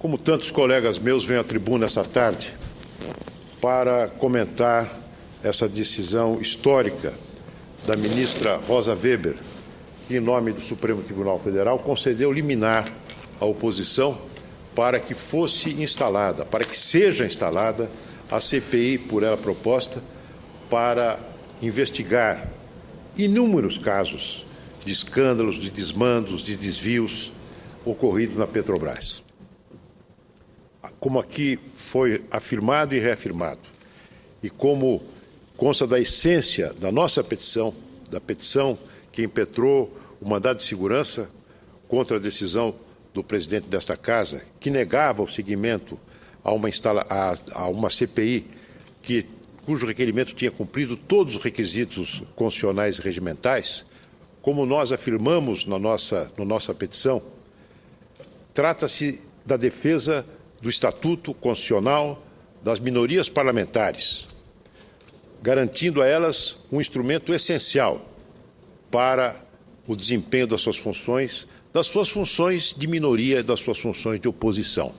Como tantos colegas meus, venho à tribuna essa tarde para comentar essa decisão histórica da ministra Rosa Weber, que, em nome do Supremo Tribunal Federal, concedeu liminar à oposição para que fosse instalada, para que seja instalada a CPI por ela proposta para investigar inúmeros casos de escândalos, de desmandos, de desvios ocorridos na Petrobras. Como aqui foi afirmado e reafirmado, e como consta da essência da nossa petição, da petição que impetrou o mandado de segurança contra a decisão do presidente desta Casa, que negava o seguimento a uma CPI cujo requerimento tinha cumprido todos os requisitos constitucionais e regimentais, como nós afirmamos na nossa petição, trata-se da defesa do Estatuto Constitucional das minorias parlamentares, garantindo a elas um instrumento essencial para o desempenho das suas funções de minoria e das suas funções de oposição.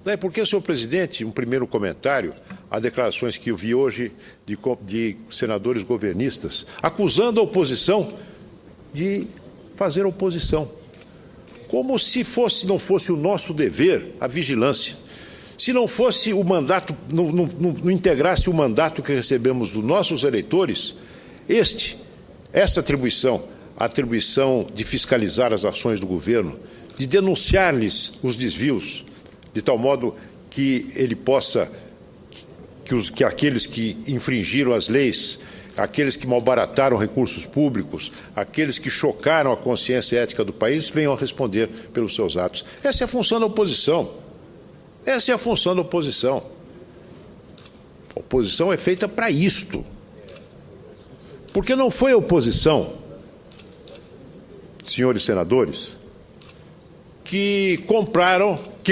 Daí porque, senhor presidente, um primeiro comentário a declarações que eu vi hoje de senadores governistas acusando a oposição de fazer oposição. Como se não fosse o nosso dever a vigilância. Se não fosse o mandato, não integrasse o mandato que recebemos dos nossos eleitores, essa atribuição, a atribuição de fiscalizar as ações do governo, de denunciar-lhes os desvios, de tal modo que ele possa, que aqueles que infringiram as leis, aqueles que malbarataram recursos públicos, aqueles que chocaram a consciência ética do país, venham a responder pelos seus atos. Essa é a função da oposição. Essa é a função da oposição. A oposição é feita para isto. Porque não foi a oposição, senhores senadores, que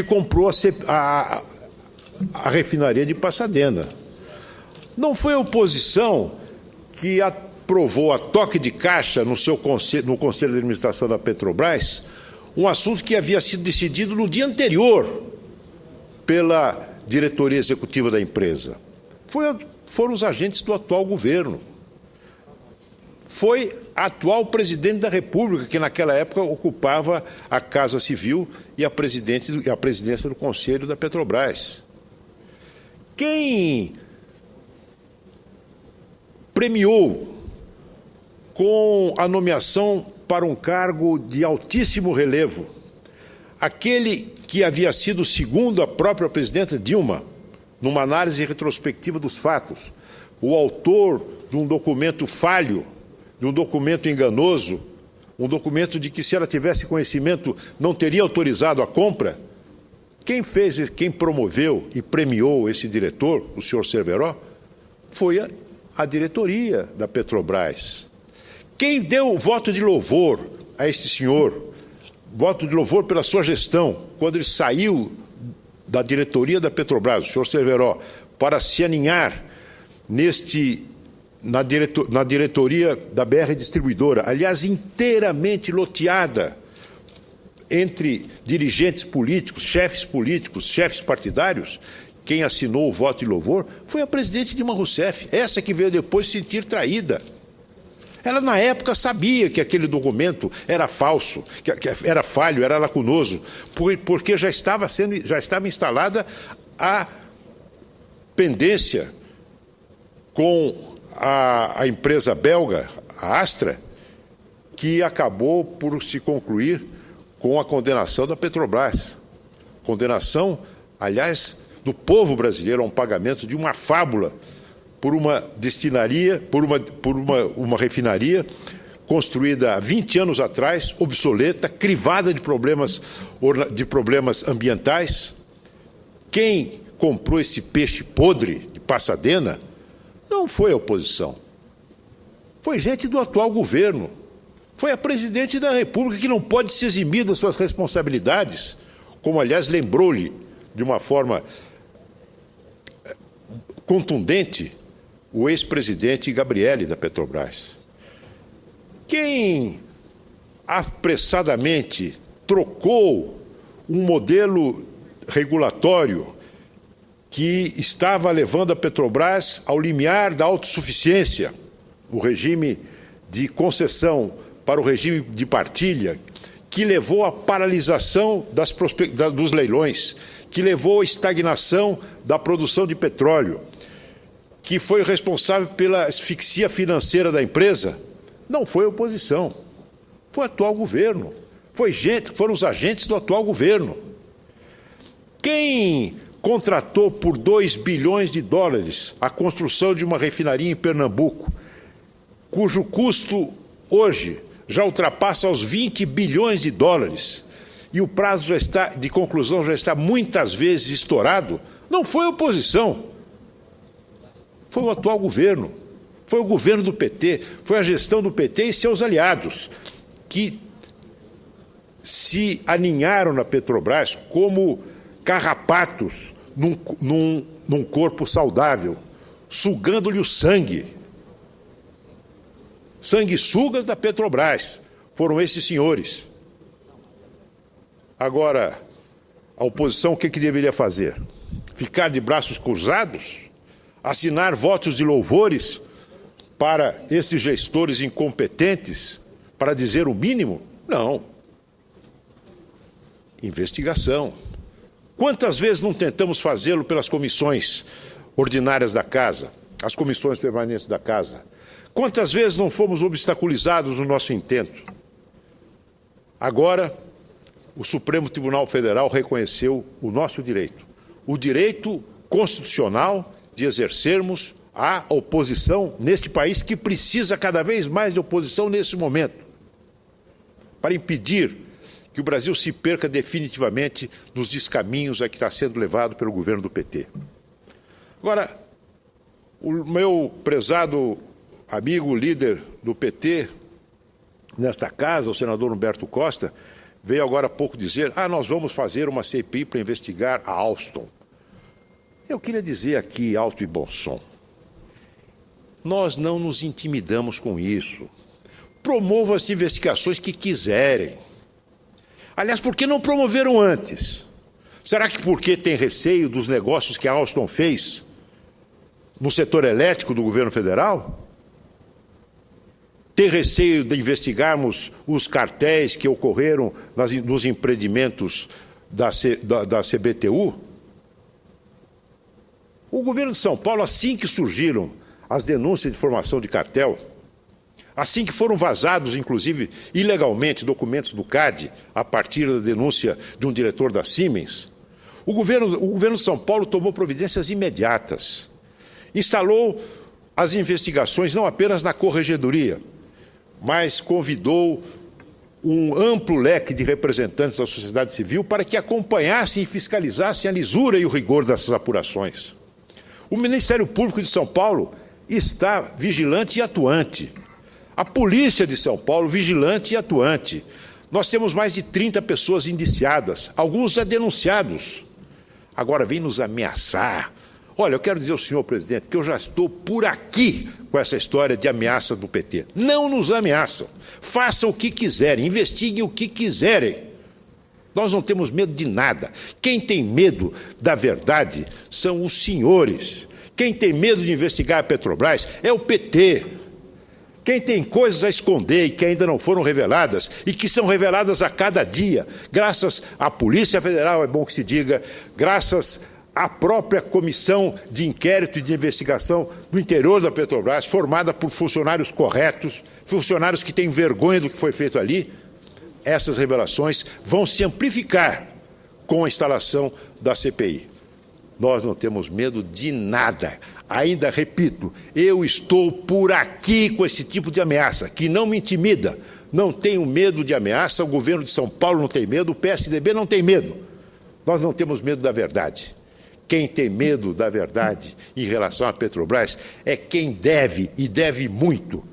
comprou a refinaria de Pasadena. Não foi a oposição que aprovou a toque de caixa no Conselho de Administração da Petrobras, um assunto que havia sido decidido no dia anterior pela diretoria executiva da empresa. Foram os agentes do atual governo. Foi a atual presidente da República, que naquela época ocupava a Casa Civil e a presidência do Conselho da Petrobras. Quem premiou com a nomeação para um cargo de altíssimo relevo aquele que havia sido, segundo a própria presidenta Dilma, numa análise retrospectiva dos fatos, o autor de um documento falho, de um documento enganoso, um documento de que, se ela tivesse conhecimento, não teria autorizado a compra? Quem promoveu e premiou esse diretor, o senhor Cerveró, foi a diretoria da Petrobras. Quem deu o voto de louvor a este senhor, voto de louvor pela sua gestão, quando ele saiu da diretoria da Petrobras, o senhor Cerveró, para se aninhar na diretoria da BR Distribuidora, aliás, inteiramente loteada entre dirigentes políticos, chefes partidários, quem assinou o voto de louvor foi a presidente Dilma Rousseff, essa que veio depois se sentir traída. Ela, na época, sabia que aquele documento era falso, que era falho, era lacunoso, porque já estava instalada a pendência com a empresa belga, a Astra, que acabou por se concluir com a condenação da Petrobras. Condenação, aliás, do povo brasileiro a um pagamento de uma fábula por uma destilaria, por uma refinaria construída há 20 anos atrás, obsoleta, crivada de problemas ambientais. Quem comprou esse peixe podre de Pasadena não foi a oposição. Foi gente do atual governo. Foi a presidente da República, que não pode se eximir das suas responsabilidades, como, aliás, lembrou-lhe de uma forma contundente o ex-presidente Gabrielli da Petrobras. Quem apressadamente trocou um modelo regulatório que estava levando a Petrobras ao limiar da autossuficiência, o regime de concessão para o regime de partilha, que levou à paralisação dos leilões, que levou à estagnação da produção de petróleo, que foi responsável pela asfixia financeira da empresa, não foi a oposição, foi o atual governo, foram os agentes do atual governo. Quem contratou por 2 bilhões de dólares a construção de uma refinaria em Pernambuco, cujo custo hoje já ultrapassa os 20 bilhões de dólares, e o prazo de conclusão já está muitas vezes estourado, não foi a oposição, foi o atual governo, foi o governo do PT, foi a gestão do PT e seus aliados, que se aninharam na Petrobras como carrapatos num corpo saudável, sugando-lhe o sangue. Sanguessugas da Petrobras foram esses senhores. Agora, a oposição o que deveria fazer? Ficar de braços cruzados? Assinar votos de louvores para esses gestores incompetentes, para dizer o mínimo? Não. Investigação. Quantas vezes não tentamos fazê-lo pelas comissões ordinárias da Casa, as comissões permanentes da Casa? Quantas vezes não fomos obstaculizados no nosso intento? Agora, o Supremo Tribunal Federal reconheceu o nosso direito, o direito constitucional de exercermos a oposição neste país, que precisa cada vez mais de oposição nesse momento, para impedir que o Brasil se perca definitivamente nos descaminhos a que está sendo levado pelo governo do PT. Agora, o meu prezado amigo líder do PT nesta casa, o senador Humberto Costa, veio agora há pouco dizer: nós vamos fazer uma CPI para investigar a Alstom. Eu queria dizer aqui, alto e bom som, nós não nos intimidamos com isso. Promovam as investigações que quiserem. Aliás, por que não promoveram antes? Será que porque tem receio dos negócios que a Alstom fez no setor elétrico do governo federal? Tem receio de investigarmos os cartéis que ocorreram nos empreendimentos da CBTU? O governo de São Paulo, assim que surgiram as denúncias de formação de cartel, assim que foram vazados, inclusive, ilegalmente, documentos do CAD, a partir da denúncia de um diretor da Siemens, o governo de São Paulo tomou providências imediatas. Instalou as investigações não apenas na Corregedoria, mas convidou um amplo leque de representantes da sociedade civil para que acompanhassem e fiscalizassem a lisura e o rigor dessas apurações. O Ministério Público de São Paulo está vigilante e atuante. A Polícia de São Paulo, vigilante e atuante. Nós temos mais de 30 pessoas indiciadas, alguns já denunciados. Agora vem nos ameaçar. Olha, eu quero dizer ao senhor presidente que eu já estou por aqui com essa história de ameaça do PT. Não nos ameaçam. Façam o que quiserem, investiguem o que quiserem. Nós não temos medo de nada. Quem tem medo da verdade são os senhores. Quem tem medo de investigar a Petrobras é o PT. Quem tem coisas a esconder e que ainda não foram reveladas e que são reveladas a cada dia, graças à Polícia Federal, é bom que se diga, graças à própria comissão de inquérito e de investigação do interior da Petrobras, formada por funcionários corretos, funcionários que têm vergonha do que foi feito ali, essas revelações vão se amplificar com a instalação da CPI. Nós não temos medo de nada. Ainda repito, eu estou por aqui com esse tipo de ameaça, que não me intimida. Não tenho medo de ameaça, o governo de São Paulo não tem medo, o PSDB não tem medo. Nós não temos medo da verdade. Quem tem medo da verdade em relação à Petrobras é quem deve, e deve muito,